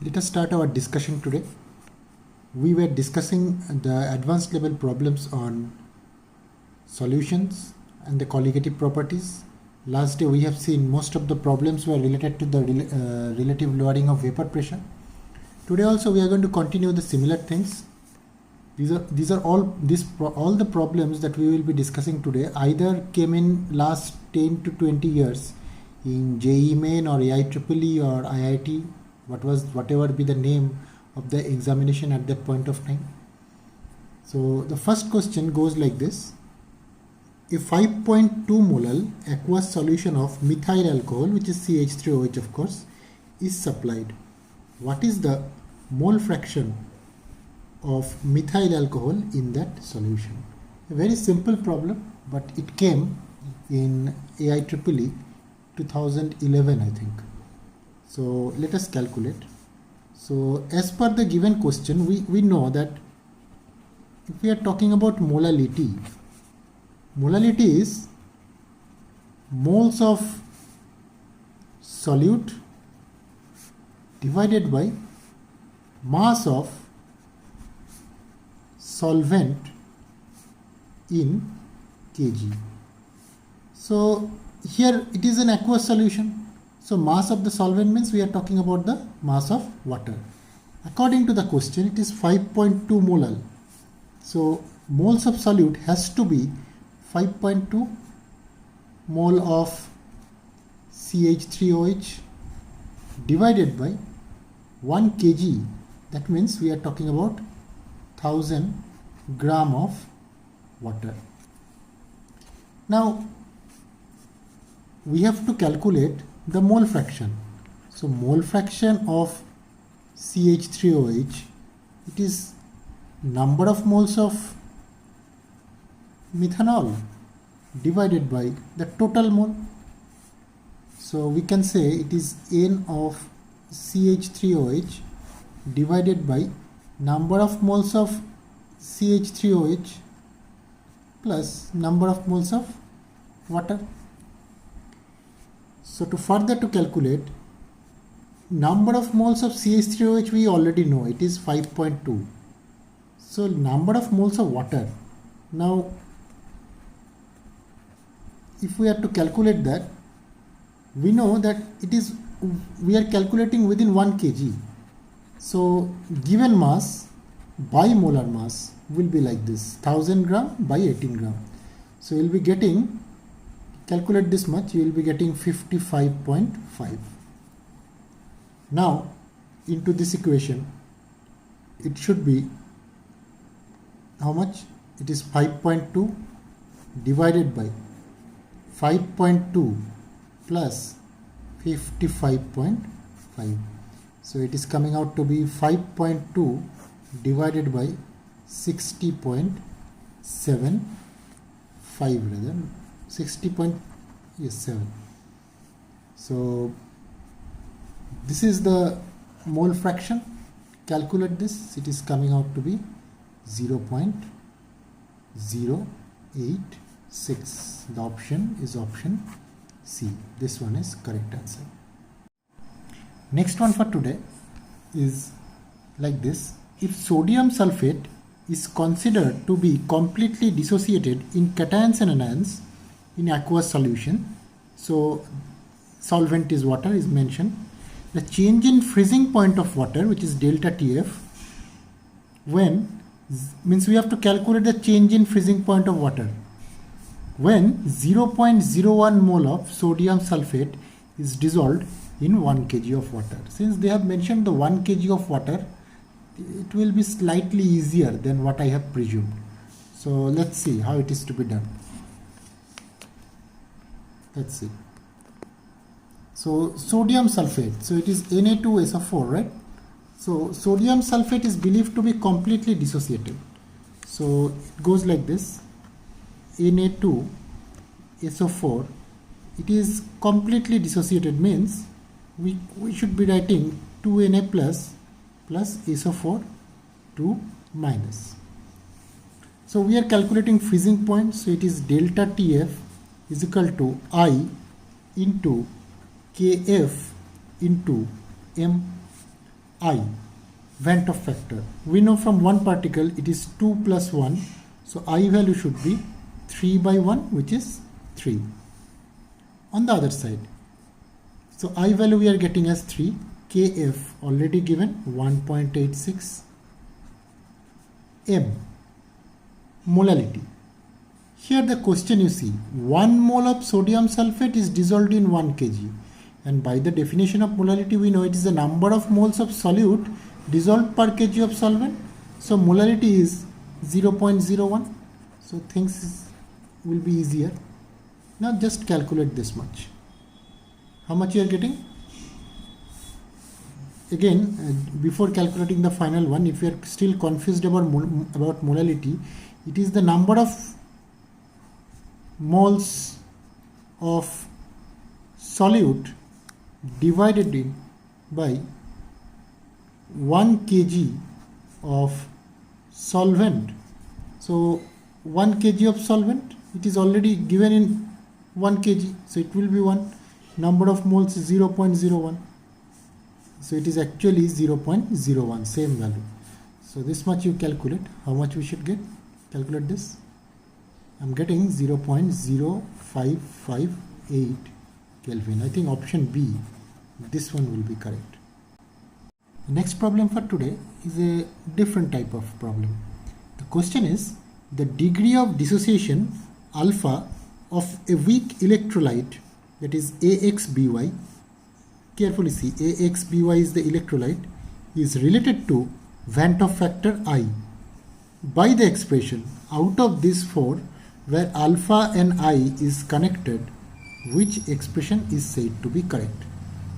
Let us start our discussion today. We were discussing the advanced level problems on solutions and the colligative properties. Last day we have seen most of the problems were related to the relative lowering of vapor pressure. Today also we are going to continue the similar things. These are all the problems that we will be discussing today either came in last 10 to 20 years in JEE main or IEEE or IIT, whatever be the name of the examination at that point of time. So the first question goes like this: a 5.2 molar aqueous solution of methyl alcohol, which is CH3OH of course, is supplied. What is the mole fraction of methyl alcohol in that solution? A very simple problem, but it came in IEEE 2011, I think. So let us calculate. So as per the given question, we know that if we are talking about molality is moles of solute divided by mass of solvent in kg. So here it is an aqueous solution. So mass of the solvent means we are talking about the mass of water. According to the question, it is 5.2 molar. So moles of solute has to be 5.2 mole of CH3OH divided by 1 kg. That means we are talking about 1000 gram of water. Now we have to calculate the mole fraction. So mole fraction of CH3OH, it is number of moles of methanol divided by the total mole. So we can say it is N of CH3OH divided by number of moles of CH3OH plus number of moles of water. So to calculate number of moles of CH3OH, we already know it is 5.2. So number of moles of water. Now if we are to calculate that, we know that we are calculating within 1 kg. So given mass by molar mass will be like this: 1000 gram by 18 gram. So you will be getting, calculate this much, you will be getting 55.5. Now into this equation it should be how much? It is 5.2 divided by 5.2 plus 55.5. So it is coming out to be 5.2 divided by 60.75 rather 60.7. So this is the mole fraction. Calculate this. It is coming out to be 0.086. The option is option C. This one is correct answer. Next one for today is like this: if sodium sulphate is considered to be completely dissociated in cations and anions in aqueous solution, so solvent is water is mentioned, the change in freezing point of water, which is delta TF, when means we have to calculate the change in freezing point of water when 0.01 mole of sodium sulphate is dissolved in 1 kg of water. Since they have mentioned the 1 kg of water, it will be slightly easier than what I have presumed. So let's see how it is to be done. Let's see. So sodium sulphate, so it is Na2SO4, right? So sodium sulphate is believed to be completely dissociated. So it goes like this: Na2SO4, it is completely dissociated, means we should be writing 2Na plus SO4 2 minus. So we are calculating freezing point, so it is delta TF is equal to I into Kf into m. I, Van't Hoff factor. We know from one particle it is 2 plus 1, so I value should be 3 by 1, which is 3. On the other side, so I value we are getting as 3, Kf already given 1.86, M, molality. Here the question you see, 1 mole of sodium sulphate is dissolved in 1 kg, and by the definition of molality we know it is the number of moles of solute dissolved per kg of solvent. So molality is 0.01, so things will be easier. Now just calculate this much. How much you are getting? Again, before calculating the final one, if you are still confused about molality, it is the number of moles of solute divided in by 1 kg of solvent. So 1 kg of solvent, it is already given in 1 kg, so it will be 1. Number of moles is 0.01, so it is actually 0.01, same value. So this much you calculate. How much we should get? Calculate this. I'm getting 0.0558 Kelvin. I think option B, this one will be correct. The next problem for today is a different type of problem. The question is the degree of dissociation alpha of a weak electrolyte, that is AXBY. Carefully see, AXBY is the electrolyte, is related to Van't Hoff factor I by the expression out of these four where alpha and I is connected, which expression is said to be correct.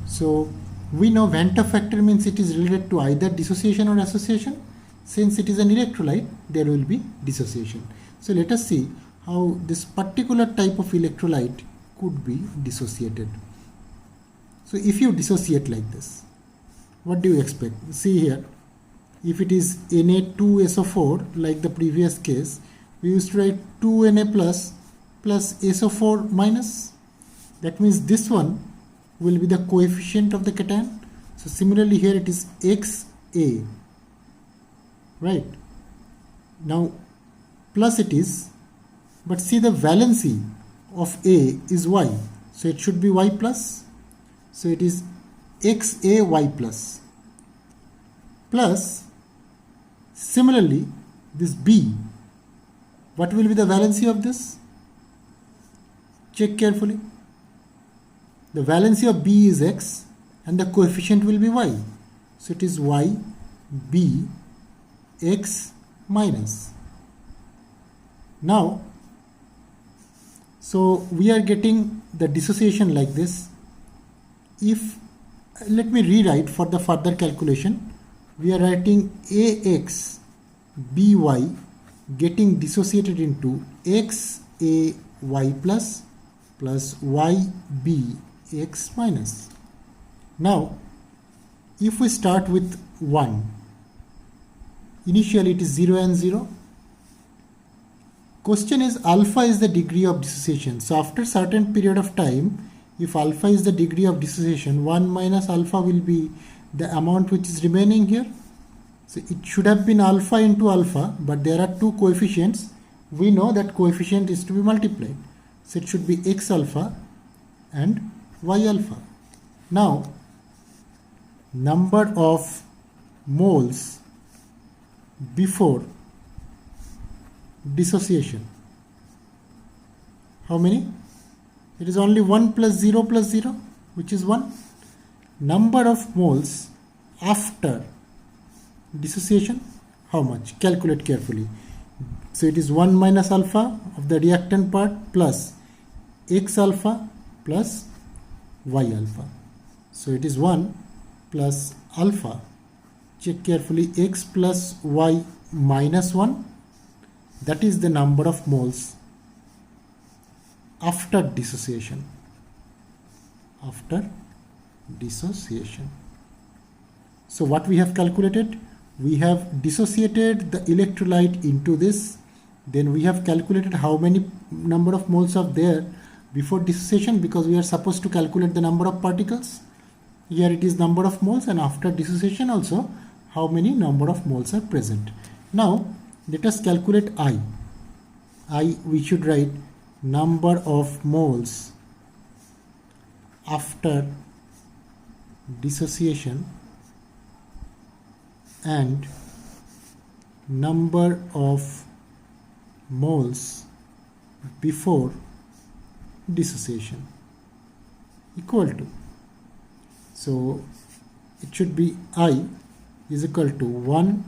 So we know Van't Hoff factor means it is related to either dissociation or association. Since it is an electrolyte, there will be dissociation. So let us see how this particular type of electrolyte could be dissociated. So if you dissociate like this, what do you expect? See here, if it is Na2SO4 like the previous case, we used to write 2Na plus SO4 minus. That means this one will be the coefficient of the cation. So similarly here it is XA, right? Now plus it is, but see the valency of A is Y, so it should be Y plus. So it is XAY plus. Plus, similarly, this B, what will be the valency of this? Check carefully. The valency of B is X and the coefficient will be Y. So it is Y, B, X minus. Now, so we are getting the dissociation like this. If, let me rewrite for the further calculation, we are writing AX BY getting dissociated into XAY plus YB X minus. Now, if we start with 1, initially it is 0 and 0. Question is alpha is the degree of dissociation. So after certain period of time, if alpha is the degree of dissociation, 1 minus alpha will be the amount which is remaining here. So it should have been alpha into alpha, but there are two coefficients. We know that coefficient is to be multiplied. So it should be X alpha and Y alpha. Now, number of moles before dissociation. How many? It is only 1 plus 0 plus 0, which is 1. Number of moles after dissociation, how much? Calculate carefully. So it is 1 minus alpha of the reactant part plus X alpha plus Y alpha. So it is 1 plus alpha. Check carefully, X plus Y minus 1. That is the number of moles after dissociation. After dissociation. So what we have calculated? We have dissociated the electrolyte into this. Then we have calculated how many number of moles are there before dissociation, because we are supposed to calculate the number of particles. Here it is number of moles, and after dissociation also how many number of moles are present. Now let us calculate I. We should write number of moles after dissociation and number of moles before dissociation equal to. So it should be I is equal to 1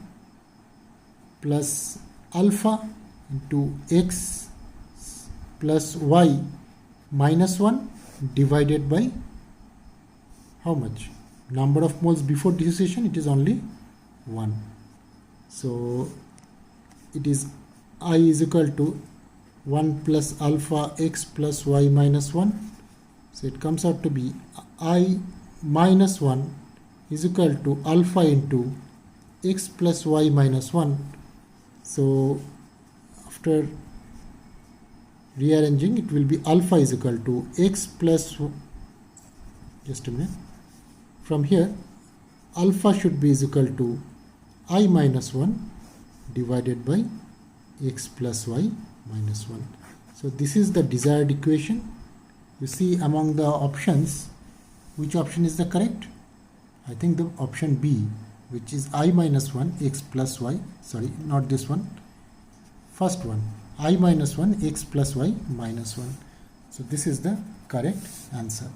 plus alpha into x plus y minus 1 divided by how much? Number of moles before dissociation, it is only 1. So it is I is equal to 1 plus alpha x plus y minus 1. So it comes out to be I minus 1 is equal to alpha into x plus y minus 1. So after rearranging, it will be alpha is equal to x plus, just a minute, from here alpha should be is equal to I minus 1 divided by x plus y minus 1. So this is the desired equation. You see among the options, which option is the correct? I think the option B, which is I minus 1 x plus y, sorry, not this one, first one, I minus 1 x plus y minus 1. So this is the correct answer.